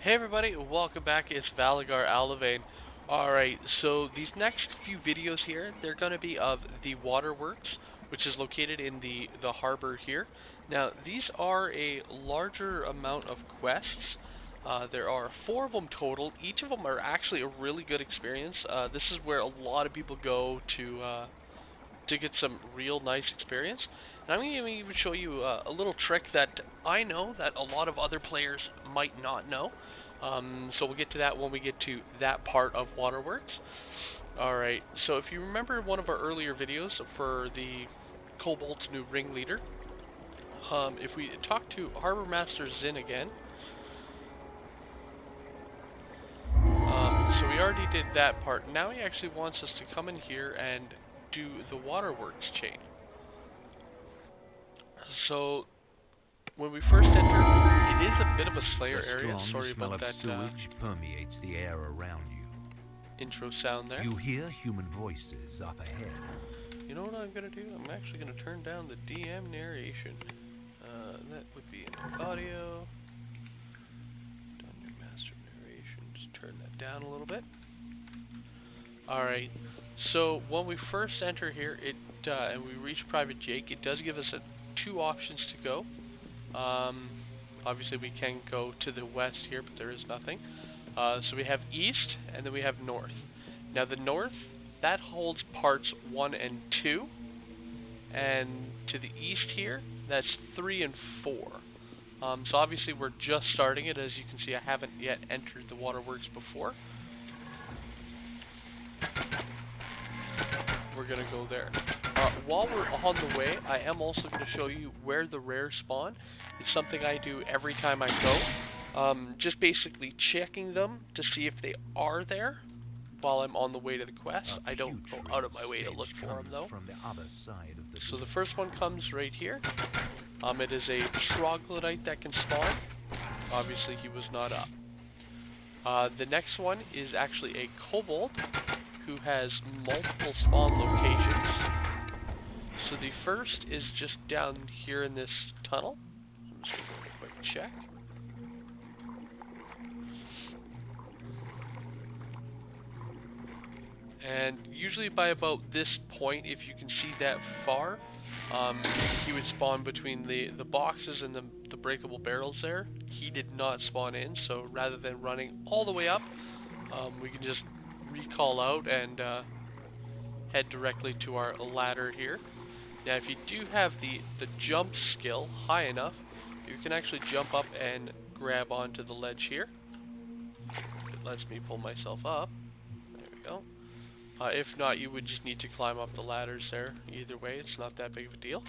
Hey everybody, welcome back. It's Valagar Alavain. Alright, so these next few videos here, they're going to be of the waterworks, which is located in the harbor here. Now, these are a larger amount of quests. There are 4 of them total. Each of them are actually a really good experience. This is where a lot of people go to get some real nice experience. And I'm going to even show you a little trick that I know that a lot of other players might not know. So we'll get to that when we get to that part of Waterworks. Alright, so if you remember one of our earlier videos for the Kobold's new ringleader, if we talk to Harbor Master Zin again, so we already did that part. Now he actually wants us to come in here and do the waterworks chain. So when we first enter, it is a bit of a Slayer area. Sorry about that sewage permeates the air around you. Intro sound there. You hear human voices up ahead. You know what I'm gonna do? I'm actually gonna turn down the DM narration. That would be in the audio. Dungeon Master narration. Just turn that down a little bit. Alright, so when we first enter here, and we reach Private Jake, it does give us 2 options to go. Obviously we can go to the west here, but there is nothing. So we have east, and then we have north. Now the north, that holds parts 1 and 2. And to the east here, that's 3 and 4. So obviously we're just starting it. As you can see, I haven't yet entered the waterworks before. We're gonna go there. While we're on the way, I am also going to show you where the rares spawn. It's something I do every time I go. Just basically checking them to see if they are there while I'm on the way to the quest. I don't go out of my way to look for them though. From the other side of the So the first one comes right here. It is a troglodyte that can spawn. Obviously he was not up. The next one is actually a kobold who has multiple spawn locations. So the first is just down here in this tunnel. I'm just going to do a quick check. And usually by about this point, if you can see that far, he would spawn between the boxes and the breakable barrels there. He did not spawn in, so rather than running all the way up, we can just recall out and head directly to our ladder here. Now if you do have the jump skill high enough, you can actually jump up and grab onto the ledge here. It lets me pull myself up. There we go. If not, you would just need to climb up the ladders there. Either way, it's not that big of a deal.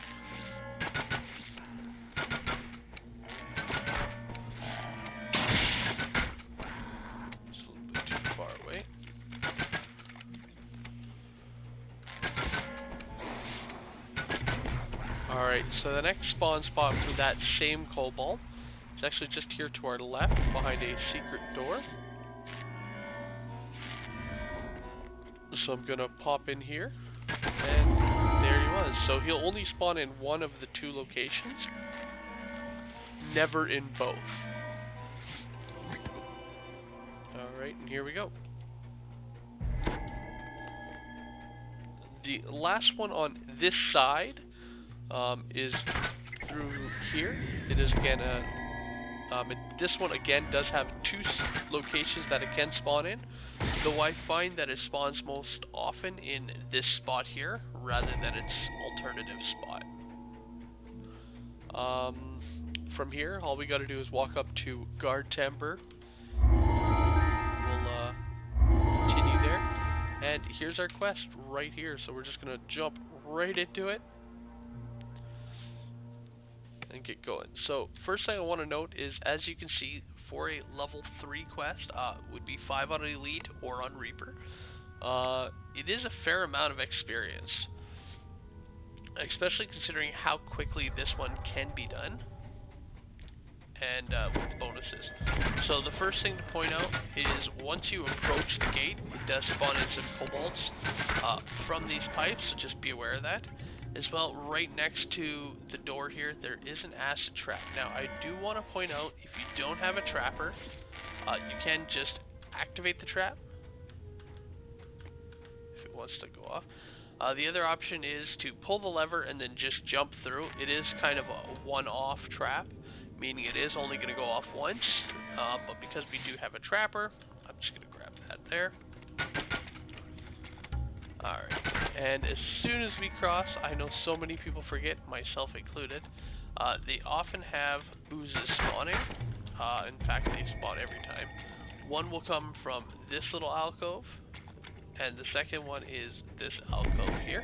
Just a little bit too far away. Alright, so the next spawn spot for that same kobold is actually just here to our left, behind a secret door. So I'm gonna pop in here, and there he was. So he'll only spawn in one of the 2 locations, never in both. Alright, and here we go. The last one on this side is through here. It is again this one again does have 2 locations that it can spawn in, though I find that it spawns most often in this spot here rather than its alternative spot. From here, all we gotta do is walk up to Guard Timber. We'll continue there, and here's our quest right here, so we're just gonna jump right into it and get going. So first thing I want to note is, as you can see, for a level 3 quest, would be 5 on Elite or on Reaper. It is a fair amount of experience, especially considering how quickly this one can be done, and with the bonuses. So the first thing to point out is, once you approach the gate, it does spawn in some kobolds from these pipes, so just be aware of that. As well, right next to the door here, there is an acid trap. Now, I do want to point out, if you don't have a trapper, You can just activate the trap if it wants to go off. The other option is to pull the lever and then just jump through. It is kind of a one-off trap, meaning it is only going to go off once, but because we do have a trapper, I'm just going to grab that there. Alright, and as soon as we cross, I know so many people forget, myself included, they often have oozes spawning. In fact, they spawn every time. One will come from this little alcove, and the second one is this alcove here.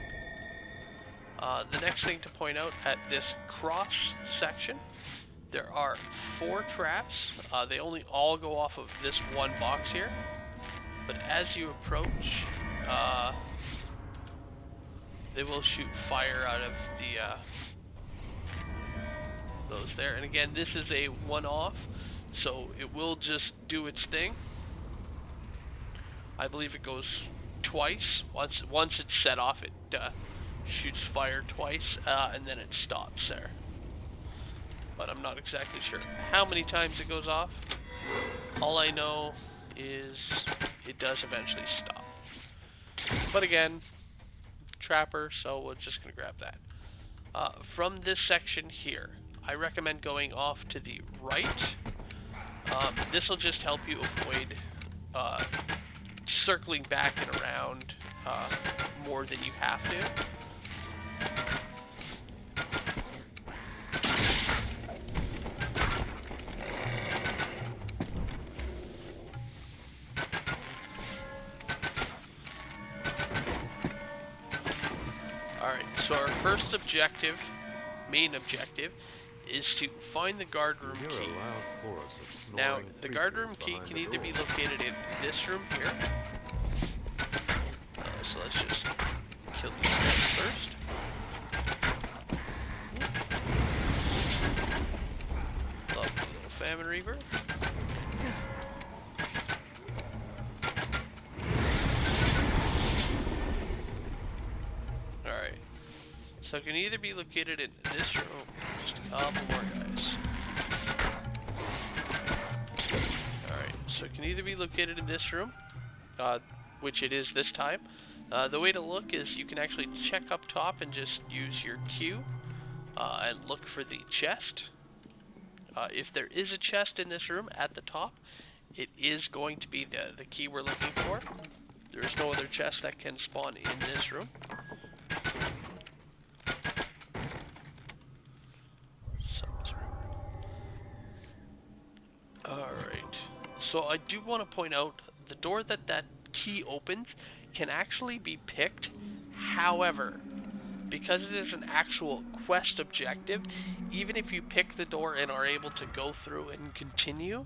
The next thing to point out, at this cross section, there are 4 traps. They only all go off of this one box here, but as you approach, they will shoot fire out of the those there. And again, this is a one-off, so it will just do its thing. I believe it goes twice. Once it's set off, it shoots fire twice, and then it stops there. But I'm not exactly sure how many times it goes off. All I know is it does eventually stop. But again, trapper, so we're just going to grab that. From this section here, I recommend going off to the right. This will just help you avoid circling back and around more than you have to. Alright, so our first objective, main objective, is to find the guard room key. Now, the guard room key can either be located in this room here. So let's just kill these guys first. Lovely little Famine Reaver. Alright. So it can either be located in this room. Just a couple more guys. Alright, so it can either be located in this room, which it is this time. The way to look is you can actually check up top and just use your Q and look for the chest. If there is a chest in this room at the top, it is going to be the key we're looking for. There is no other chest that can spawn in this room. Alright, so I do want to point out the door that key opens can actually be picked. However, because it is an actual quest objective, even if you pick the door and are able to go through and continue,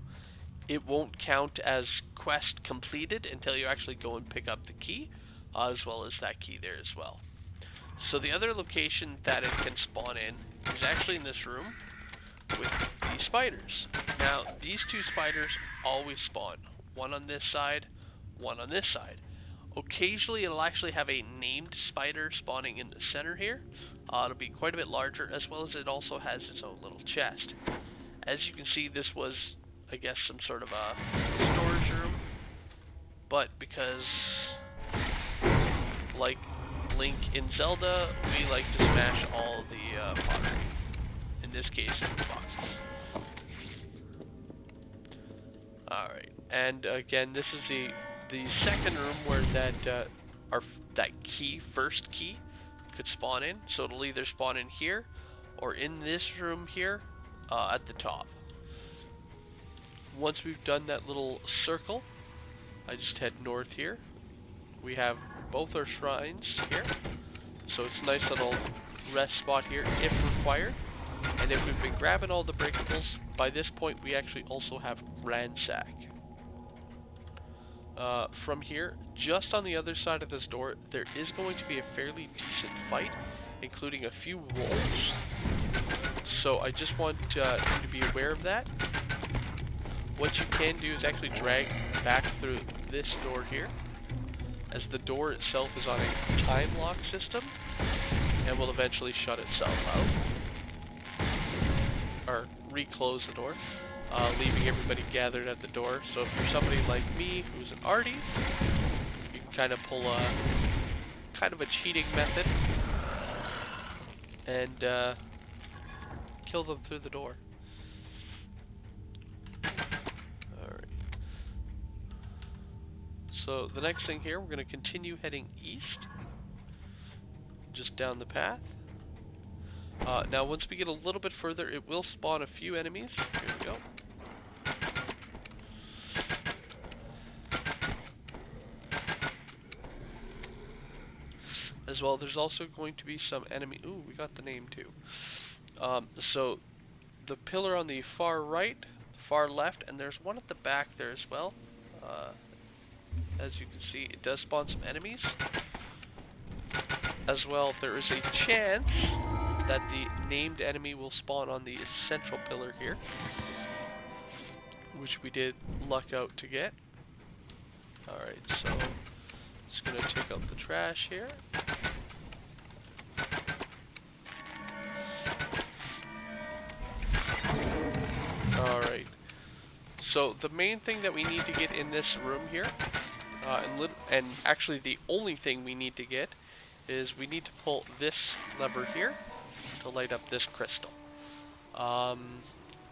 it won't count as quest completed until you actually go and pick up the key, as well as that key there as well. So the other location that it can spawn in is actually in this room with these spiders. Now, these 2 spiders always spawn. One on this side, one on this side. Occasionally, it'll actually have a named spider spawning in the center here. It'll be quite a bit larger, as well as it also has its own little chest. As you can see, this was, I guess, some sort of a storage room. But because, like Link in Zelda, we like to smash all the pottery. In this case, the boxes. Alright, and again, this is the second room where that key, first key, could spawn in. So it'll either spawn in here, or in this room here, at the top. Once we've done that little circle, I just head north here. We have both our shrines here, so it's a nice little rest spot here if required. And if we've been grabbing all the breakables, by this point we actually also have ransack. From here, just on the other side of this door, there is going to be a fairly decent fight, including a few wolves. So I just want you to be aware of that. What you can do is actually drag back through this door here, as the door itself is on a time lock system, and will eventually shut itself out. Or reclose the door. leaving everybody gathered at the door. So if you're somebody like me who's an arty, you can kind of pull a kind of a cheating method and kill them through the door. Alright. So the next thing here, we're going to continue heading east, just down the path. Now once we get a little bit further, it will spawn a few enemies. Here we go. As well, there's also going to be some enemy. Ooh, we got the name too. So the pillar on the far right, far left, and there's one at the back there as well. As you can see, it does spawn some enemies. As well, there is a chance that the named enemy will spawn on the central pillar here, which we did luck out to get. Alright, so just gonna take out the trash here. Alright, so the main thing that we need to get in this room here, and actually the only thing we need to get, is we need to pull this lever here to light up this crystal.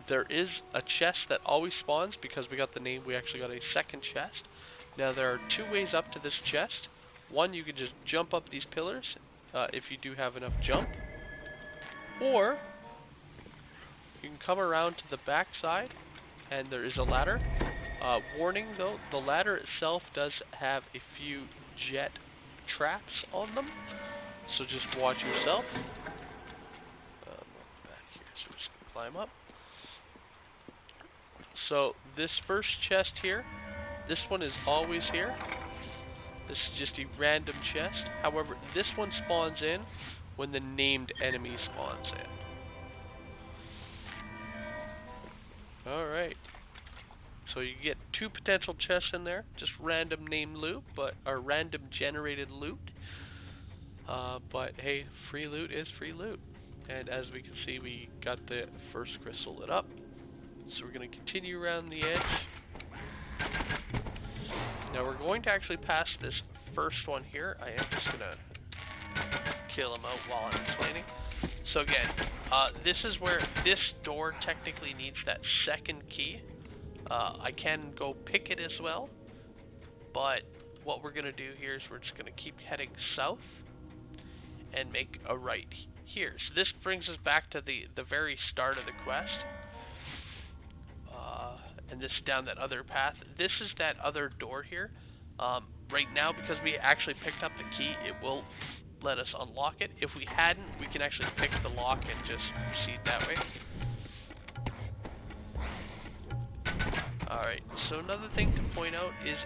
There is a chest that always spawns. Because we got the name, we actually got a second chest. Now there are two ways up to this chest. One, you can just jump up these pillars, if you do have enough jump. Or you can come around to the back side, and there is a ladder. Warning though, the ladder itself does have a few jet traps on them, so just watch yourself. Back here, so we're just gonna climb up. So this first chest here, this one is always here. This is just a random chest. However, this one spawns in when the named enemy spawns in. Alright. So you get two potential chests in there, just random named loot, or random generated loot. But hey, free loot is free loot. And as we can see, we got the first crystal lit up. So we're going to continue around the edge. Now we're going to actually pass this first one here. I am just going to kill him out while I'm explaining. So again, this is where this door technically needs that second key. I can go pick it as well, but what we're going to do here is we're just going to keep heading south and make a right here. So this brings us back to the very start of the quest. And this is down that other path. This is that other door here. Right now, because we actually picked up the key, it will let us unlock it. If we hadn't, we can actually pick the lock and just proceed that way. Alright, so another thing to point out is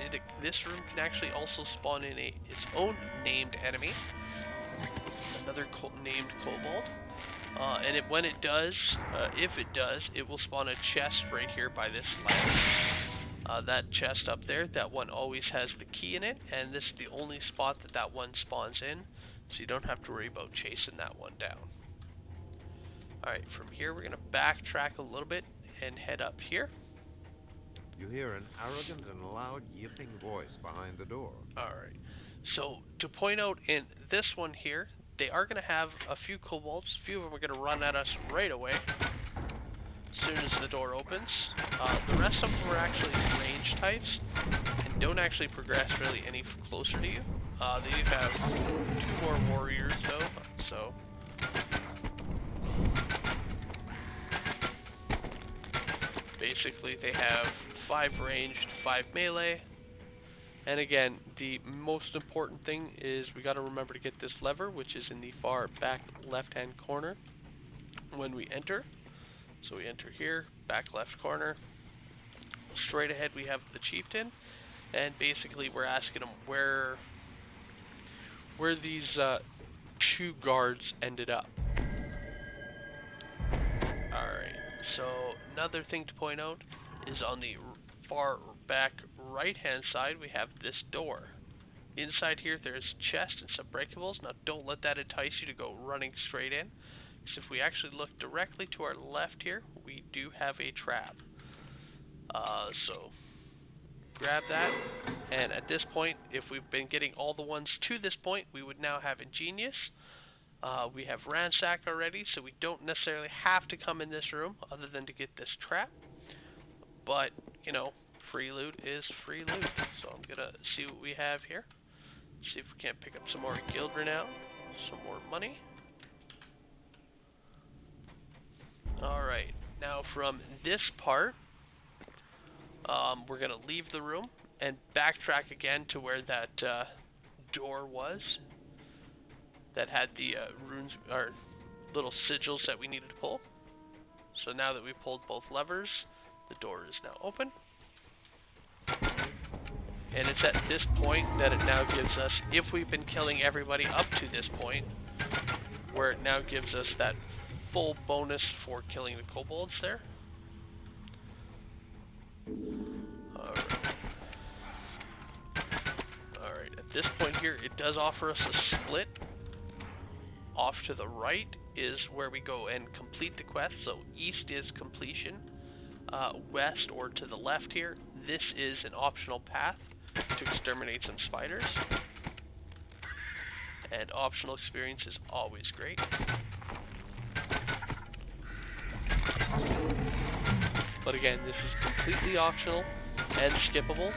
this room can actually also spawn in its own named enemy. Another named kobold. And when it does, if it does, it will spawn a chest right here by this ladder. That chest up there, that one always has the key in it, and this is the only spot that one spawns in, so you don't have to worry about chasing that one down. Alright, from here we're going to backtrack a little bit and head up here. You hear an arrogant and loud yipping voice behind the door. Alright, so to point out in this one here, they are going to have a few kobolds. A few of them are going to run at us right away as soon as the door opens. The rest of them are actually range types and don't actually progress really any closer to you. They do have 2 more warriors though, so basically they have 5 ranged, 5 melee. And again, the most important thing is we got to remember to get this lever, which is in the far back left-hand corner when we enter. So we enter here, back left corner. Straight ahead we have the chieftain, and basically we're asking him where these 2 guards ended up. Alright, so another thing to point out is on the far back right hand side we have this door. Inside here there's chests and some breakables. Now don't let that entice you to go running straight in, because if we actually look directly to our left here, we do have a trap. So grab that, and at this point, if we've been getting all the ones to this point, we would now have Ingenious. We have Ransack already, so we don't necessarily have to come in this room other than to get this trap. But, you know, free loot is free loot. So I'm gonna see what we have here. See if we can't pick up some more guild renown, some more money. Alright, now from this part, we're gonna leave the room and backtrack again to where that door was that had the runes or little sigils that we needed to pull. So now that we pulled both levers, the door is now open. And it's at this point that it now gives us, if we've been killing everybody up to this point, where it now gives us that full bonus for killing the kobolds there. Alright, at this point here, it does offer us a split. Off to the right is where we go and complete the quest, so east is completion. West or to the left here, this is an optional path to exterminate some spiders. And optional experience is always great. But again, this is completely optional and skippable.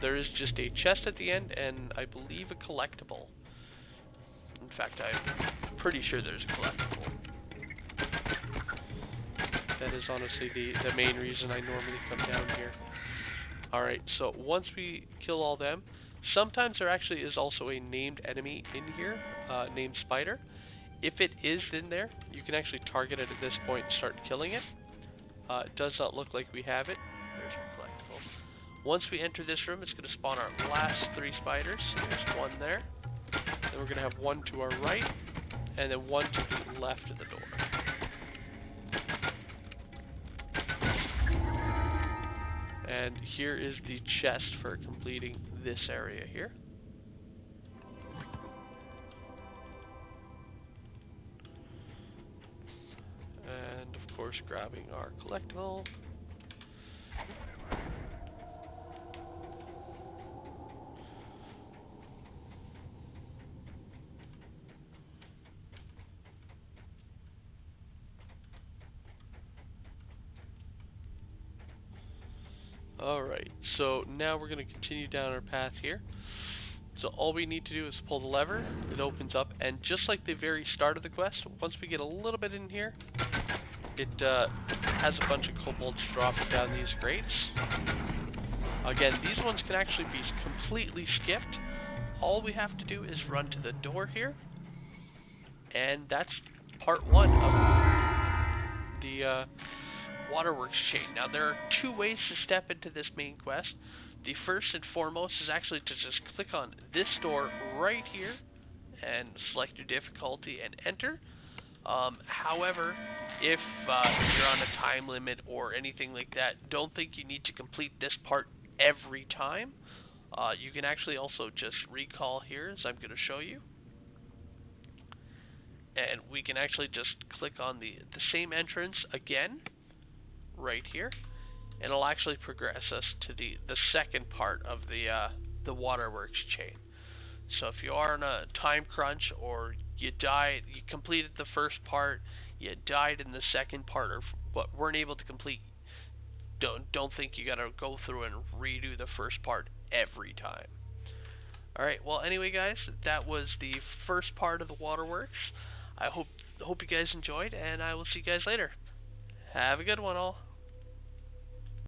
There is just a chest at the end and I believe a collectible. In fact, I'm pretty sure there's a collectible. That is honestly the main reason I normally come down here. Alright, so once we kill all them, sometimes there actually is also a named enemy in here, named Spider. If it is in there, you can actually target it at this point and start killing it. It does not look like we have it. There's a collectible. Once we enter this room, it's going to spawn our last 3 spiders. There's one there. Then we're going to have one to our right, and then one to the left of the door. And here is the chest for completing this area here. And of course grabbing our collectible. Alright, so now we're going to continue down our path here. So all we need to do is pull the lever, it opens up, and just like the very start of the quest, once we get a little bit in here, it has a bunch of kobolds dropping down these grates. Again, these ones can actually be completely skipped. All we have to do is run to the door here, and that's part 1 of the Waterworks chain. Now there are 2 ways to step into this main quest. The first and foremost is actually to just click on this door right here and select your difficulty and enter. However, if you're on a time limit or anything like that, don't think you need to complete this part every time. You can actually also just recall here, as I'm going to show you. And we can actually just click on the same entrance again, right here, and it'll actually progress us to the second part of the Waterworks chain. So if you are on a time crunch, or you completed the first part, you died in the second part, or weren't able to complete, don't think you gotta go through and redo the first part every time. Alright, well anyway guys, that was the first part of the Waterworks. I hope you guys enjoyed, and I will see you guys later. Have a good one all.